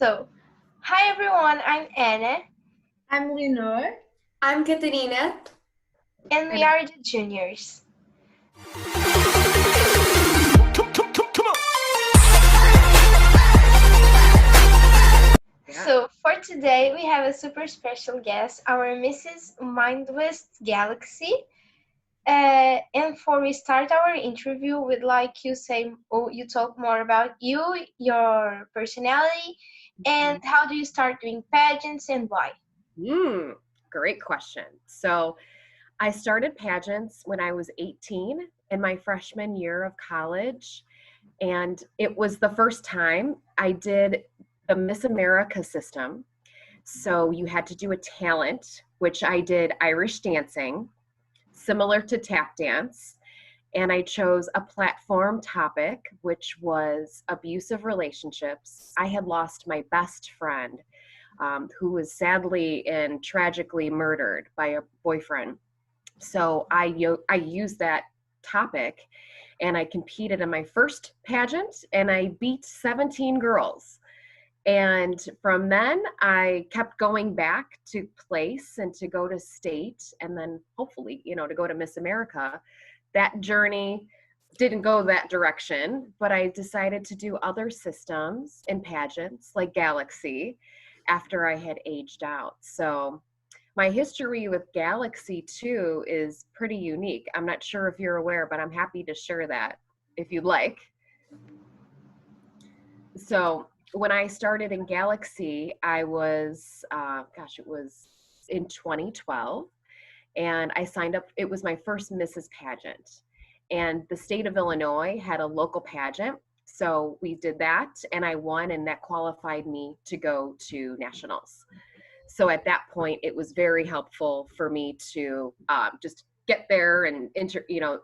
So, hi everyone, I'm Anna, I'm Lenore. I'm Katerina. and we And are the juniors. yeah, So, for today, we have a super special guest, our Mrs. Mindwest Galaxy. And before we start our interview, we'd like you say, you talk more about you, your personality, and how do you start doing pageants and why? mm, great question. So I started pageants when I was 18 in my freshman year of college. And it was the first time I did the Miss America system. So you had to do a talent, which I did Irish dancing, similar to tap dance. And I chose a platform topic, which was abusive relationships. I had lost my best friend, who was sadly and tragically murdered by a boyfriend. So I used that topic and I competed in my first pageant and I beat 17 girls. And from then I kept going back to place and to go to state and then hopefully, to go to Miss America. That journey didn't go that direction, but I decided to do other systems in pageants like Galaxy after I had aged out. So my history with Galaxy too is pretty unique. I'm not sure if you're aware, but I'm happy to share that if you'd like. So when I started in Galaxy, I was, it was in 2012, and I signed up. It was my first Mrs. Pageant, and the state of Illinois had a local pageant. So we did that, and I won, and that qualified me to go to nationals. So at that point, it was very helpful for me to just get there and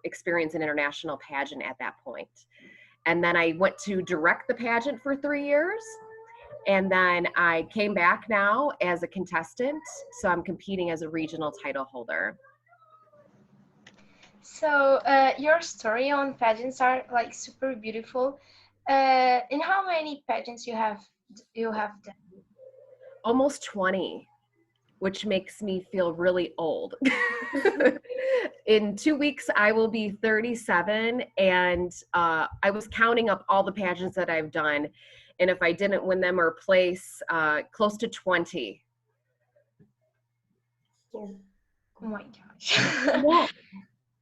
experience an international pageant at that point. And then I went to direct the pageant for 3 years. And then I came back now as a contestant. So I'm competing as a regional title holder. So, your story on pageants are like super beautiful. And how many pageants you have done? Almost 20, which makes me feel really old. In 2 weeks, I will be 37. And I was counting up all the pageants that I've done. And if I didn't win them or place, close to 20. Oh my gosh. Yeah.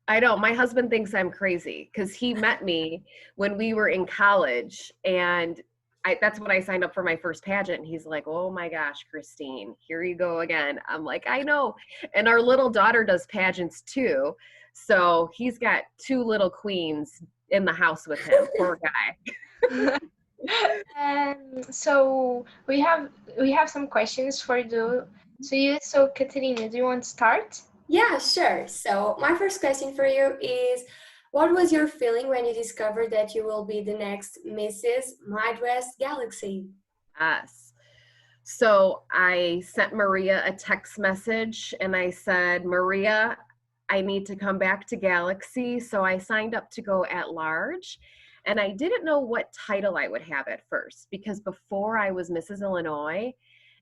I know. My husband thinks I'm crazy because he met me when we were in college, and that's when I signed up for my first pageant. And he's like, "Oh my gosh, Christine, here you go again." I'm like, "I know." And our little daughter does pageants too, so he's got 2 little queens in the house with him. Poor guy. So we have some questions for you. So Katerina, do you want to start? Yeah, sure. So my first question for you is, what was your feeling when you discovered that you will be the next Mrs. Midwest Galaxy? Yes. So I sent Maria a text message and I said, "Maria, I need to come back to Galaxy." So I signed up to go at large. And I didn't know what title I would have at first because before I was Mrs. Illinois,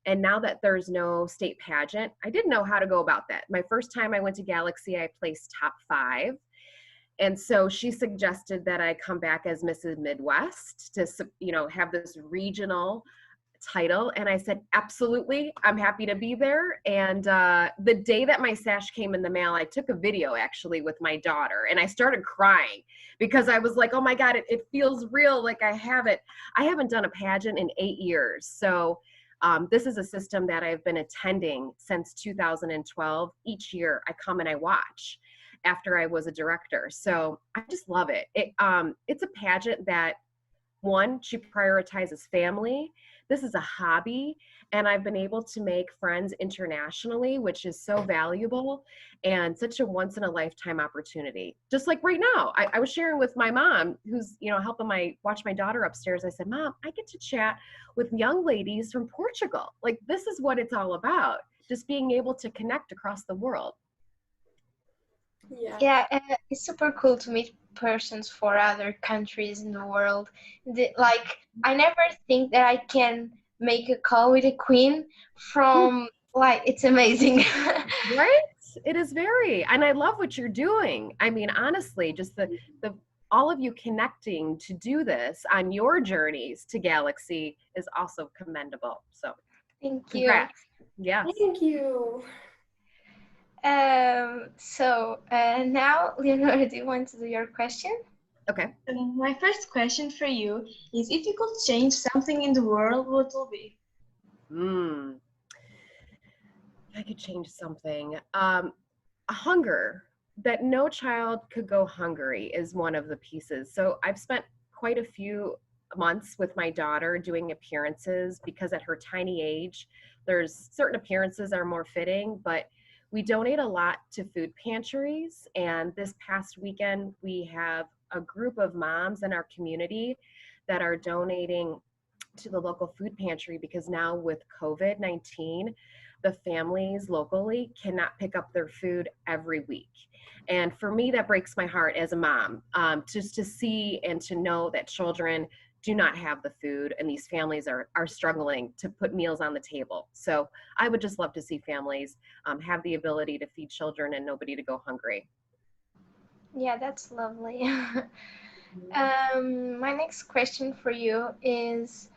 and now that there's no state pageant, I didn't know how to go about that. My first time I went to Galaxy, I placed top 5. And so she suggested that I come back as Mrs. Midwest to, have this regional title. And I said, absolutely, I'm happy to be there. And the day that my sash came in the mail, I took a video actually with my daughter and I started crying because I was like, oh my God, it feels real. Like I haven't done a pageant in 8 years. So this is a system that I've been attending since 2012. Each year I come and I watch after I was a director. So I just love it. It's a pageant that, one, she prioritizes family. This is a hobby, and I've been able to make friends internationally, which is so valuable and such a once in a lifetime opportunity. Just like right now, I was sharing with my mom, who's helping watch my daughter upstairs. I said, "Mom, I get to chat with young ladies from Portugal. Like this is what it's all about. Just being able to connect across the world." Yeah. Yeah, it's super cool to meet persons for other countries in the world. Like, I never think that I can make a call with a queen from like it's amazing. Right? It is very, and I love what you're doing. I mean, honestly, just the all of you connecting to do this on your journeys to Galaxy is also commendable. So, Thank you. congrats. Yes. Thank you. Now, Leonora, do you want to do your question? Okay. My first question for you is, if you could change something in the world, what will be? If I could change something. Hunger, that no child could go hungry is one of the pieces. So I've spent quite a few months with my daughter doing appearances because at her tiny age, there's certain appearances are more fitting, but we donate a lot to food pantries. And this past weekend, we have a group of moms in our community that are donating to the local food pantry because now with COVID-19, the families locally cannot pick up their food every week. And for me, that breaks my heart as a mom, just to see and to know that children do not have the food and these families are struggling to put meals on the table. So I would just love to see families have the ability to feed children and nobody to go hungry. Yeah, that's lovely. My next question for you is,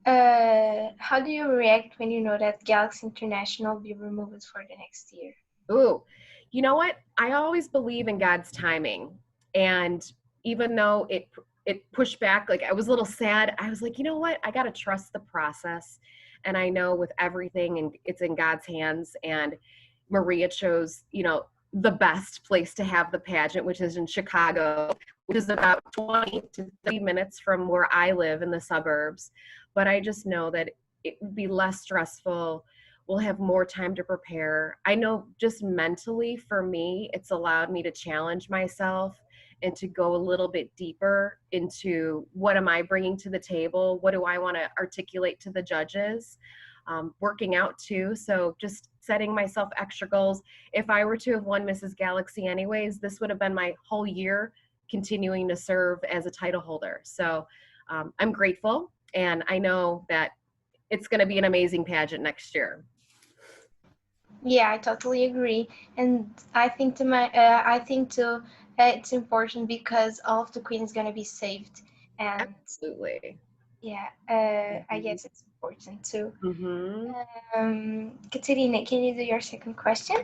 how do you react when you know that Galaxy International will be removed for the next year? Ooh, you know what? I always believe in God's timing. And even though it pushed back, like I was a little sad, I was like, you know what? I got to trust the process. And I know with everything, and it's in God's hands. And Maria chose, the best place to have the pageant, which is in Chicago, which is about 20 to 30 minutes from where I live in the suburbs. But I just know that it would be less stressful. We'll have more time to prepare. I know just mentally for me, it's allowed me to challenge myself and to go a little bit deeper into what am I bringing to the table? What do I want to articulate to the judges? Working out too. So just setting myself extra goals. If I were to have won Mrs. Galaxy anyways, this would have been my whole year continuing to serve as a title holder. So I'm grateful. And I know that it's going to be an amazing pageant next year. Yeah, I totally agree, and I think it's important because all of the queen is gonna be saved, and absolutely, yeah, I guess it's important too. Mm-hmm. Katerina, can you do your second question?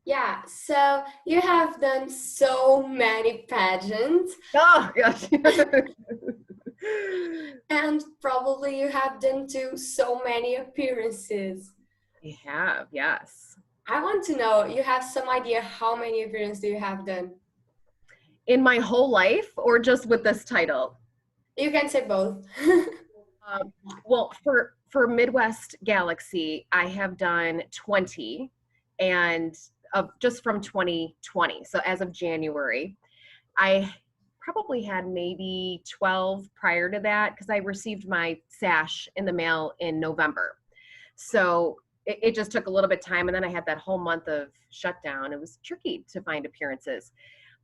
Yeah, so you have done so many pageants. Oh, gosh. And probably you have done too so many appearances. You have, yes. I want to know, you have some idea how many appearances you have done? In my whole life or just with this title? You can say both. Well, for Midwest Galaxy, I have done 20 and just from 2020. So as of January, I probably had maybe 12 prior to that because I received my sash in the mail in November. So it just took a little bit of time. And then I had that whole month of shutdown. It was tricky to find appearances.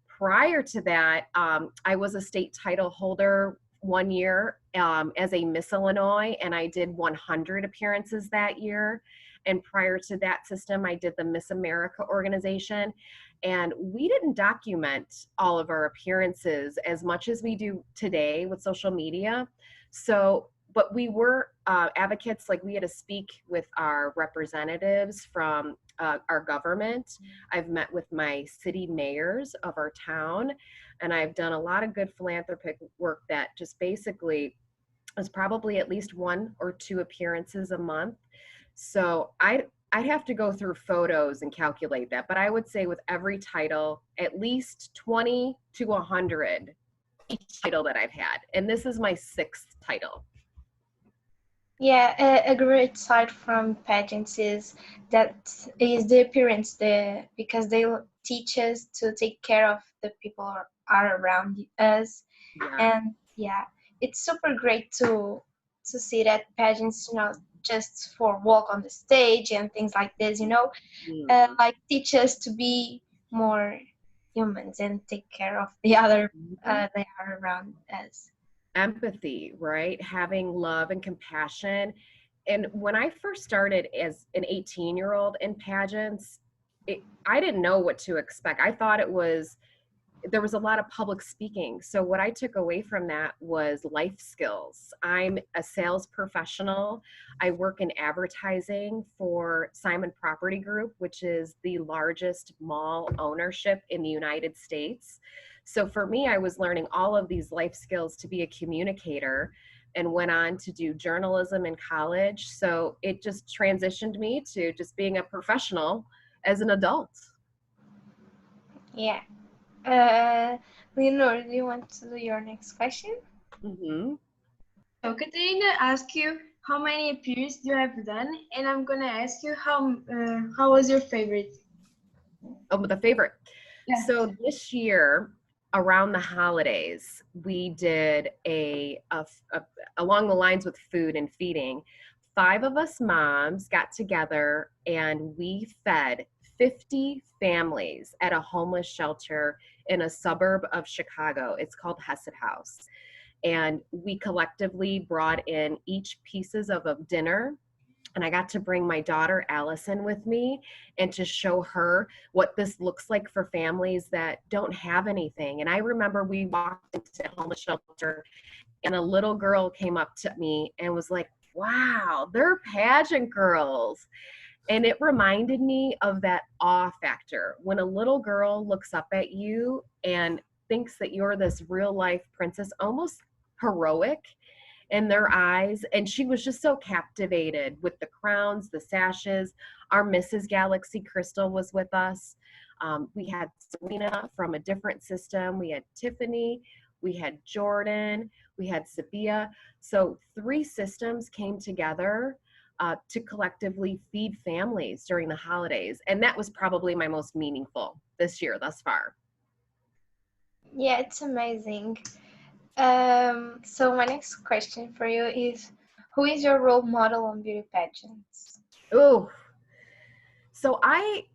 Prior to that, I was a state title holder 1 year as a Miss Illinois, and I did 100 appearances that year. And prior to that system, I did the Miss America organization. And we didn't document all of our appearances as much as we do today with social media. So, but we were advocates, like we had to speak with our representatives from our government. I've met with my city mayors of our town, and I've done a lot of good philanthropic work that just basically is probably at least 1 or 2 appearances a month. So I'd have to go through photos and calculate that, but I would say with every title, at least 20 to 100 each title that I've had. And this is my 6th title. Yeah, a great side from pageants is the appearance, because they teach us to take care of the people who are around us. Yeah. And yeah, it's super great to see that pageants, just for walk on the stage and things like this, like teach us to be more humans and take care of the other they are around us. Empathy, right? Having love and compassion. And when I first started as an 18-year-old in pageants, I didn't know what to expect. I thought there was a lot of public speaking. So what I took away from that was life skills. I'm a sales professional. I work in advertising for Simon Property Group, which is the largest mall ownership in the United States. So for me, I was learning all of these life skills to be a communicator, and went on to do journalism in college. So it just transitioned me to just being a professional as an adult. Yeah. Leonor, do you want to do your next question? Mm-hmm. So Katerina asked you how many appearances you have done, and I'm gonna ask you how was your favorite? Oh, the favorite. Yeah. So this year, around the holidays, we did along the lines with food and feeding. 5 of us moms got together and we fed 50 families at a homeless shelter in a suburb of Chicago. It's called Hesed House. And we collectively brought in each pieces of a dinner, and I got to bring my daughter Allison with me and to show her what this looks like for families that don't have anything. And I remember we walked into a homeless shelter and a little girl came up to me and was like, wow, they're pageant girls. And it reminded me of that awe factor. When a little girl looks up at you and thinks that you're this real life princess, almost heroic in their eyes. And she was just so captivated with the crowns, the sashes. Our Mrs. Galaxy Crystal was with us. We had Serena from a different system. We had Tiffany. We had Jordan. We had Sabia. So 3 systems came together to collectively feed families during the holidays. And that was probably my most meaningful this year thus far. Yeah, it's amazing. So my next question for you is, who is your role model on beauty pageants? Oh, so I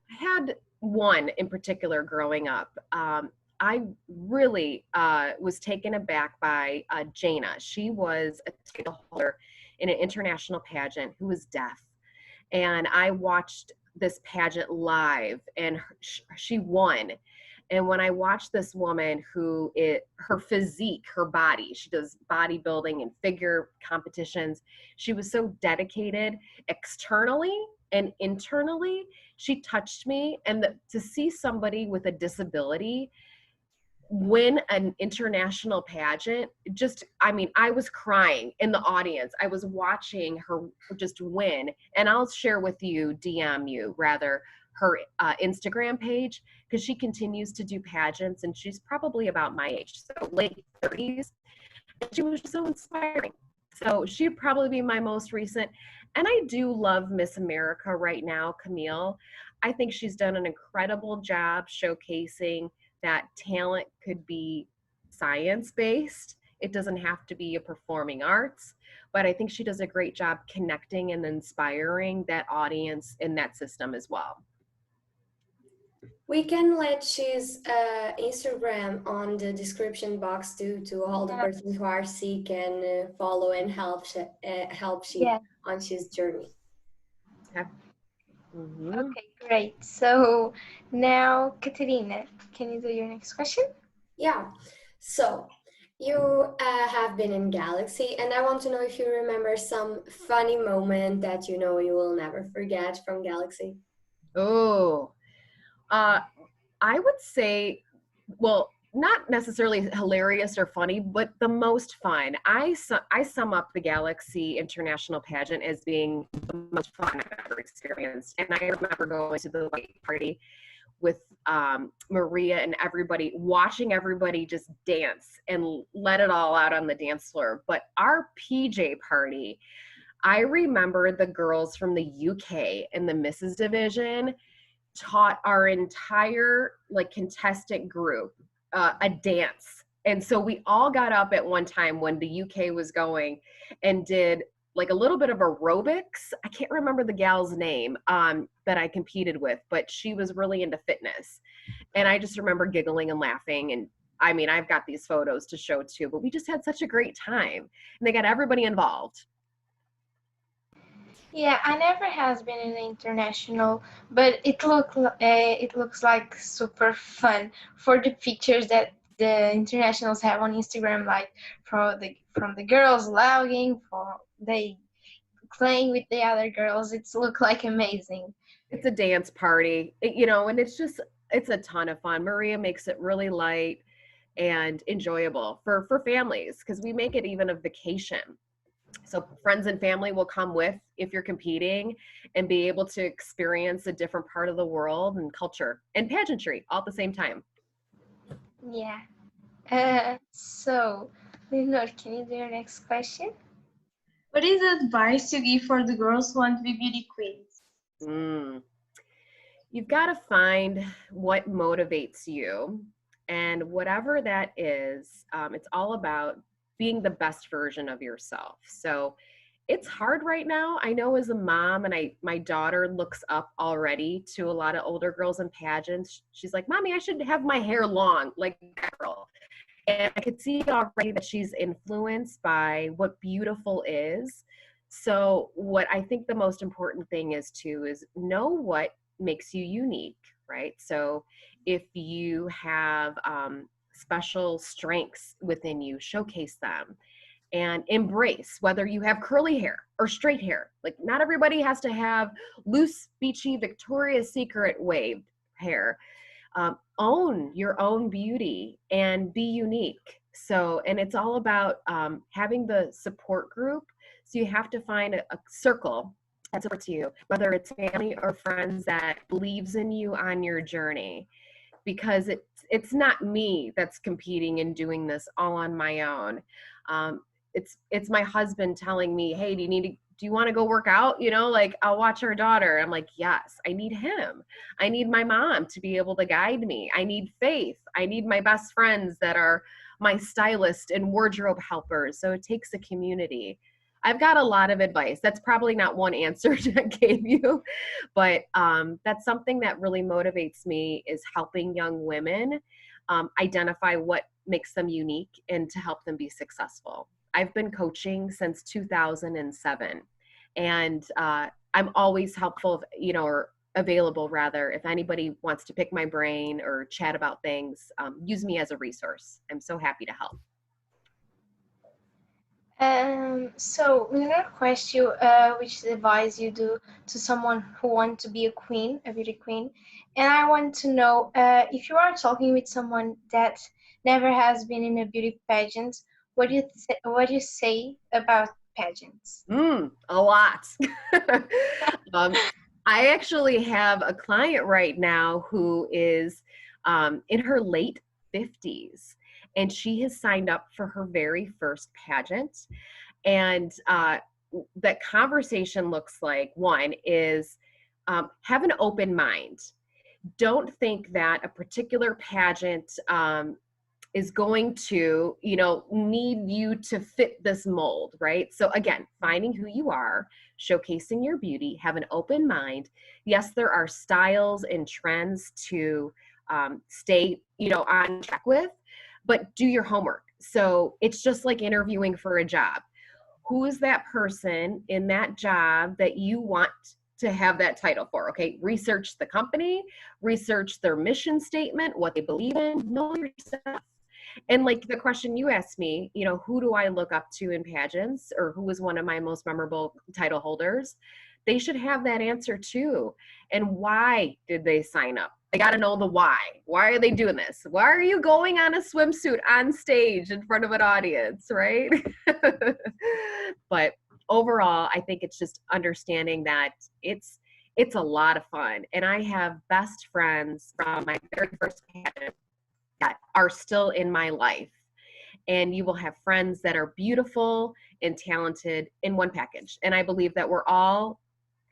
had one in particular growing up. I really was taken aback by Jana. She was a title holder in an international pageant who was deaf. And I watched this pageant live, and she won. And when I watched this woman her physique, her body, she does bodybuilding and figure competitions. She was so dedicated externally and internally. She touched me. And to see somebody with a disability win an international pageant, I was crying in the audience. I was watching her just win. And I'll share with you, DM you rather, her Instagram page, because she continues to do pageants, and she's probably about my age, so late 30s. She was so inspiring. So she'd probably be my most recent. And I do love Miss America right now, Camille. I think she's done an incredible job showcasing that talent could be science-based. It doesn't have to be a performing arts, but I think she does a great job connecting and inspiring that audience in that system as well. We can let she's Instagram on the description box too, to all the persons who are sick can follow and help she on she's journey. Okay. Mm-hmm. Okay, great. So now, Katerina, can you do your next question? Yeah. So you have been in Galaxy, and I want to know if you remember some funny moment that you know you will never forget from Galaxy. Oh, I would say, well, not necessarily hilarious or funny, but the most fun. I sum up the Galaxy International Pageant as being the most fun I've ever experienced. And I remember going to the white party with Maria and everybody, watching everybody just dance and let it all out on the dance floor. But our PJ party, I remember the girls from the UK in the Mrs. Division taught our entire contestant group a dance. And so we all got up at one time when the UK was going and did a little bit of aerobics. I can't remember the gal's name that I competed with, but she was really into fitness. And I just remember giggling and laughing. And I mean, I've got these photos to show too, but we just had such a great time. And they got everybody involved. Yeah, I never has been in an international, but it looks like super fun for the pictures that the internationals have on Instagram, like from the girls lounging, for they playing with the other girls. It's look like amazing. It's a dance party, you know, and it's a ton of fun. Maria makes it really light and enjoyable for families because we make it even a vacation. So friends and family will come with if you're competing and be able to experience a different part of the world and culture and pageantry all at the same time. Yeah. So, Leonor, can you do your next question? What is the advice you give for the girls who want to be beauty queens? Mm. You've got to find what motivates you. And whatever that is, it's all about being the best version of yourself. So it's hard right now. I know as a mom, and my daughter looks up already to a lot of older girls in pageants. She's like, "Mommy, I should have my hair long like that girl." And I could see already that she's influenced by what beautiful is. So what I think the most important thing is know what makes you unique, right? So if you have special strengths within you, showcase them and embrace whether you have curly hair or straight hair. Like not everybody has to have loose, beachy, Victoria's Secret waved hair. Own your own beauty and be unique. So, and it's all about having the support group. So you have to find a circle that supports you, whether it's family or friends that believes in you on your journey, because it's not me that's competing and doing this all on my own. Um, it's my husband telling me, "Hey, do you want to go work out? You know, like I'll watch our daughter." I'm like, "Yes, I need him. I need my mom to be able to guide me. I need Faith. I need my best friends that are my stylist and wardrobe helpers." So it takes a community. I've got a lot of advice. That's probably not one answer I gave you, but that's something that really motivates me is helping young women identify what makes them unique and to help them be successful. I've been coaching since 2007, and I'm always helpful, you know, or available rather, if anybody wants to pick my brain or chat about things, use me as a resource. I'm so happy to help. So another question, which advice you do to someone who wants to be a queen, a beauty queen, and I want to know if you are talking with someone that never has been in a beauty pageant, what do you say about pageants? A lot. um, I actually have a client right now who is in her late 50s, and she has signed up for her very first pageant. And that conversation looks like one is have an open mind. Don't think that a particular pageant is going to, you know, need you to fit this mold, right? So again, finding who you are, showcasing your beauty, have an open mind. Yes, there are styles and trends to stay, you know, on track with, but do your homework. So it's just like interviewing for a job. Who is that person in that job that you want to have that title for? Okay, research the company, research their mission statement, what they believe in, know your stuff. And like the question you asked me, you know, who do I look up to in pageants, or who was one of my most memorable title holders? They should have that answer too. And why did they sign up? I got to know the why. Why are they doing this? Why are you going on a swimsuit on stage in front of an audience, right? But overall, I think it's just understanding that it's a lot of fun. And I have best friends from my very first pageant that are still in my life. And you will have friends that are beautiful and talented in one package. And I believe that we're all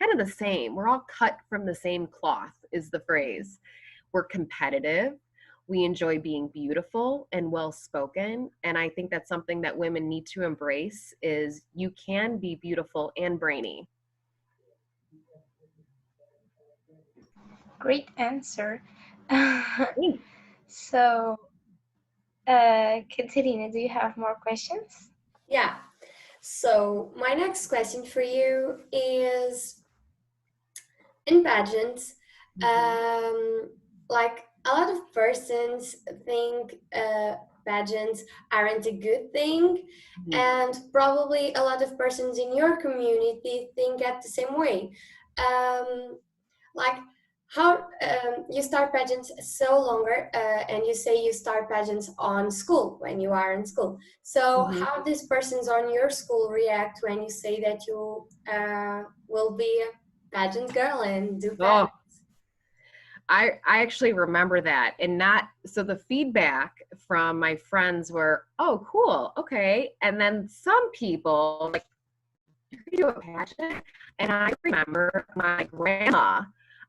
kind of the same. We're all cut from the same cloth, is the phrase. We're competitive. We enjoy being beautiful and well spoken. And I think that's something that women need to embrace is you can be beautiful and brainy. Great answer. So, Katerina, do you have more questions? Yeah. So my next question for you is, in pageants, like a lot of persons think pageants aren't a good thing, and probably a lot of persons in your community think at the same way. Like how you start pageants so longer, and you say you start pageants on school when you are in school. So how these persons on your school react when you say that you will be a pageant girl and do pageants? I actually remember that, and not so the feedback from my friends were, oh, cool, okay. And then some people like, you could do a pageant. And I remember my grandma,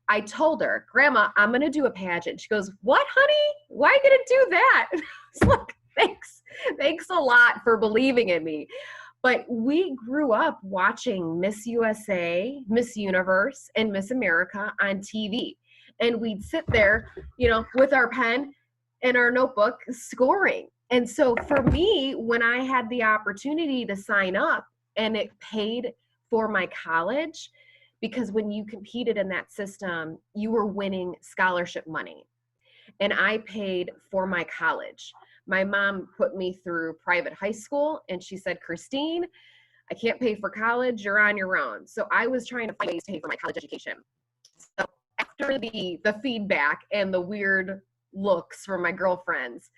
I told her, Grandma, I'm gonna do a pageant. She goes, what, honey? Why are you gonna do that? It's like, thanks a lot for believing in me. But we grew up watching Miss USA, Miss Universe, and Miss America on TV. And we'd sit there, with our pen and our notebook scoring. And so for me, when I had the opportunity to sign up and it paid for my college, because when you competed in that system, you were winning scholarship money. And I paid for my college. My mom put me through private high school, and she said, Christine, I can't pay for college. You're on your own. So I was trying to find ways to pay for my college education. So after the feedback and the weird looks from my girlfriends,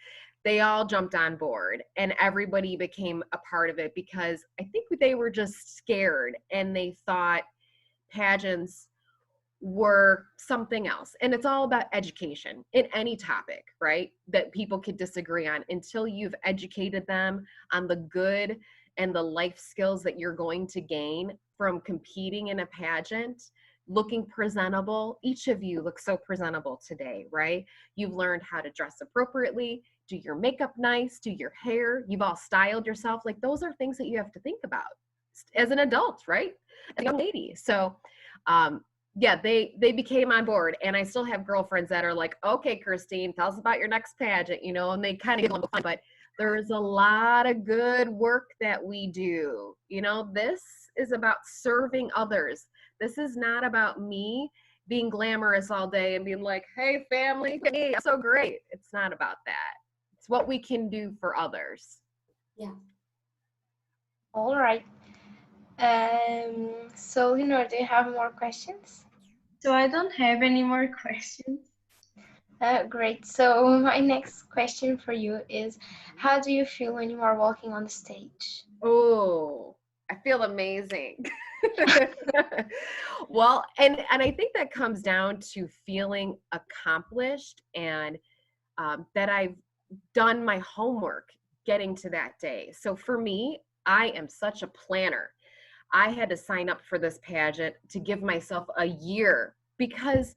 they all jumped on board and everybody became a part of it, because I think they were just scared and they thought pageants were something else. And it's all about education in any topic, right? That people could disagree on, until you've educated them on the good and the life skills that you're going to gain from competing in a pageant, looking presentable. Each of you looks so presentable today, right? You've learned how to dress appropriately, do your makeup nice, do your hair. You've all styled yourself. Like, those are things that you have to think about as an adult, right? As a young lady. So, yeah, they became on board, and I still have girlfriends that are like, okay, Christine, tell us about your next pageant, and they kind of get a little fun, but there's a lot of good work that we do. This is about serving others. This is not about me being glamorous all day and being like, hey, family, hey, I'm so great. It's not about that. It's what we can do for others. Yeah. All right. So, Leonor, do you have more questions? So I don't have any more questions. Great. So my next question for you is, how do you feel when you are walking on the stage? Oh, I feel amazing. Well, and I think that comes down to feeling accomplished, and that I've done my homework getting to that day. So for me, I am such a planner. I had to sign up for this pageant to give myself a year, because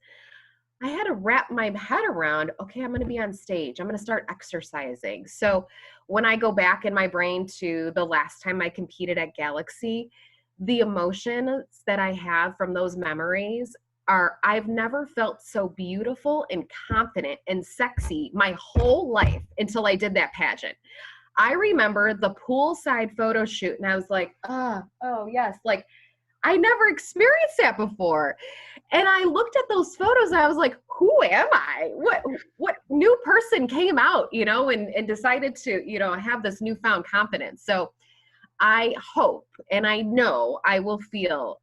I had to wrap my head around, okay, I'm going to be on stage. I'm going to start exercising. So when I go back in my brain to the last time I competed at Galaxy, the emotions that I have from those memories are, I've never felt so beautiful and confident and sexy my whole life until I did that pageant. I remember the poolside photo shoot, and I was like, oh yes, like I never experienced that before. And I looked at those photos and I was like, who am I? What new person came out, and decided to, have this newfound confidence. So I hope, and I know I will feel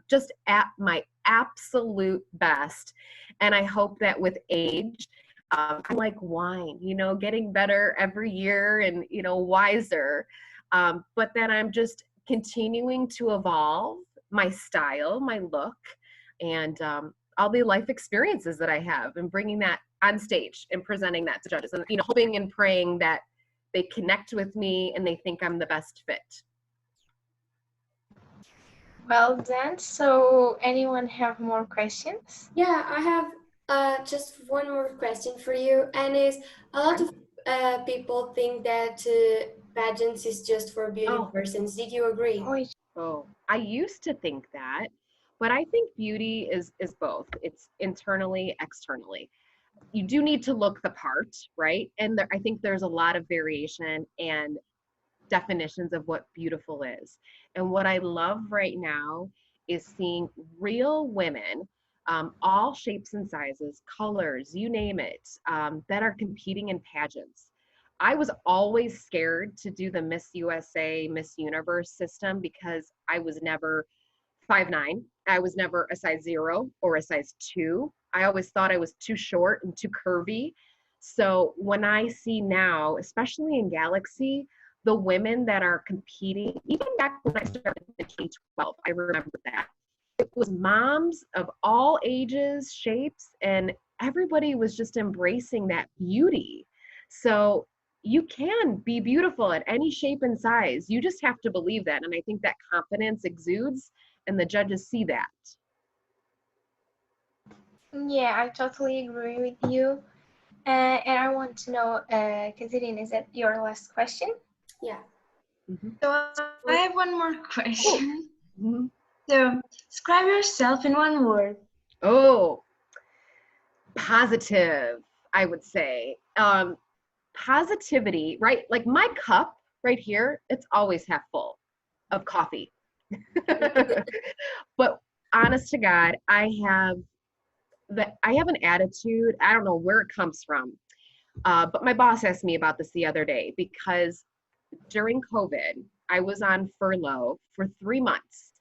just at my absolute best. And I hope that with age, I'm like wine, getting better every year and, wiser. But then I'm just continuing to evolve my style, my look, and all the life experiences that I have, and bringing that on stage and presenting that to judges, and hoping and praying that they connect with me and they think I'm the best fit. Well done. So anyone have more questions? Yeah, I have just one more question for you, and is a lot of people think that pageants is just for beauty persons. Did you agree? Oh, I used to think that, but I think beauty is both. It's internally, externally. You do need to look the part, right? And I think there's a lot of variation, and definitions of what beautiful is. And what I love right now is seeing real women, all shapes and sizes, colors, you name it, that are competing in pageants. I was always scared to do the Miss USA, Miss Universe system because I was never 5'9". I was never a size 0 or a size 2. I always thought I was too short and too curvy. So when I see now, especially in Galaxy, the women that are competing, even back when I started in 2012, I remember that. It was moms of all ages, shapes, and everybody was just embracing that beauty. So you can be beautiful at any shape and size. You just have to believe that. And I think that confidence exudes and the judges see that. Yeah, I totally agree with you. And I want to know, Catherine, is that your last question? Yeah. So I have one more question. Mm-hmm. So describe yourself in one word. Oh, positive, I would say. Positivity, right? Like my cup right here, it's always half full of coffee. But honest to God, I have an attitude. I don't know where it comes from. But my boss asked me about this the other day because during COVID, I was on furlough for 3 months.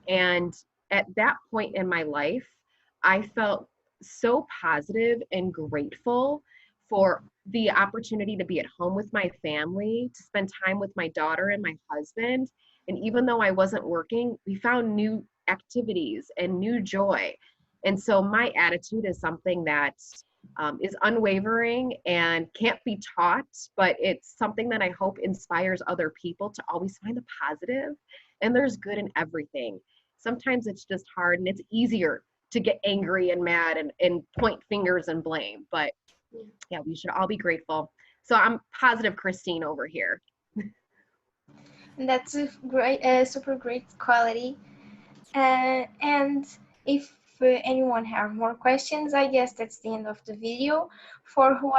And at that point in my life, I felt so positive and grateful for the opportunity to be at home with my family, to spend time with my daughter and my husband. And even though I wasn't working, we found new activities and new joy. And so my attitude is something that is unwavering and can't be taught, but it's something that I hope inspires other people to always find the positive. And there's good in everything. Sometimes it's just hard and it's easier to get angry and mad and point fingers and blame. But yeah, we should all be grateful. So I'm positive Christine over here. And that's a great, super great quality. And if anyone have more questions, I guess that's the end of the video. For who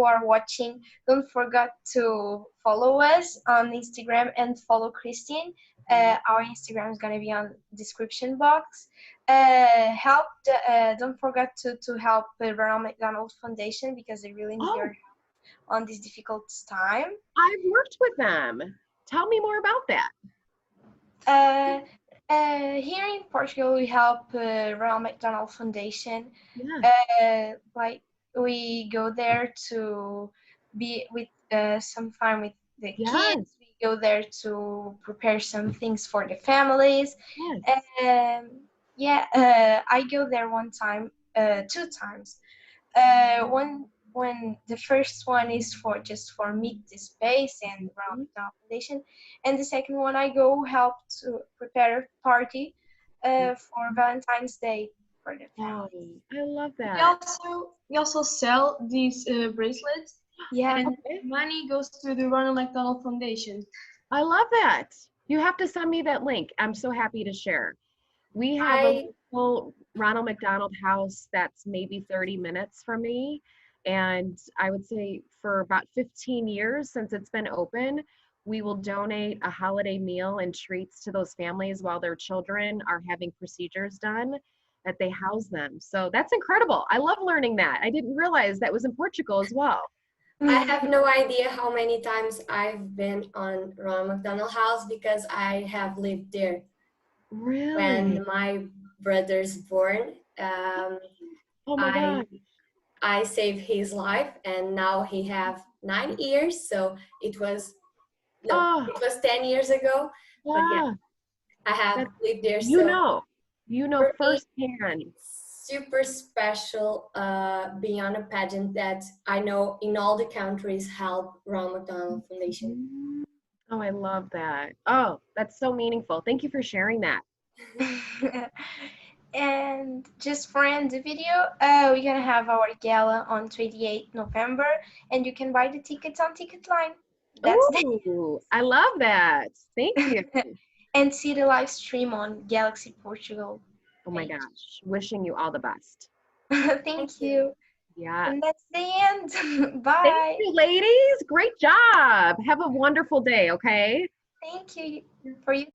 are watching, don't forget to follow us on Instagram and follow Christine. Our Instagram is gonna be on the description box. Don't forget to help Ronald McDonald Foundation because they really need your help on this difficult time. I've worked with them. Tell me more about that. Here in Portugal, we help Ronald McDonald Foundation. Yeah. Like we go there to be with some fun with the Yes. kids. We go there to prepare some things for the families. Yes. I go there one time, 2 times. When the first one is for Meet the Space and Ronald McDonald Foundation, and the second one I go help to prepare a party for Valentine's Day for the family. I love that. We also sell these bracelets. Yeah. And money goes to the Ronald McDonald Foundation. I love that. You have to send me that link. I'm so happy to share. We have a little Ronald McDonald house that's maybe 30 minutes from me. And I would say for about 15 years since it's been open, we will donate a holiday meal and treats to those families while their children are having procedures done, that they house them. So that's incredible. I love learning that. I didn't realize that was in Portugal as well. I have no idea how many times I've been on Ronald McDonald House because I have lived there. Really? When my brother's born, oh my God. I saved his life, and now he have 9 years. So it was 10 years ago. Yeah. But yeah, I have lived there. You know firsthand. Super special being on a pageant that I know in all the countries help Ronald McDonald Foundation. Oh, I love that. Oh, that's so meaningful. Thank you for sharing that. And just for end the video, we're gonna have our gala on 28th November, and you can buy the tickets on Ticketline. I love that. Thank you. And see the live stream on Galaxy Portugal. Oh my gosh, wishing you all the best. Thank you. Yeah. And that's the end. Bye. Thank you, ladies. Great job. Have a wonderful day, okay? Thank you for you.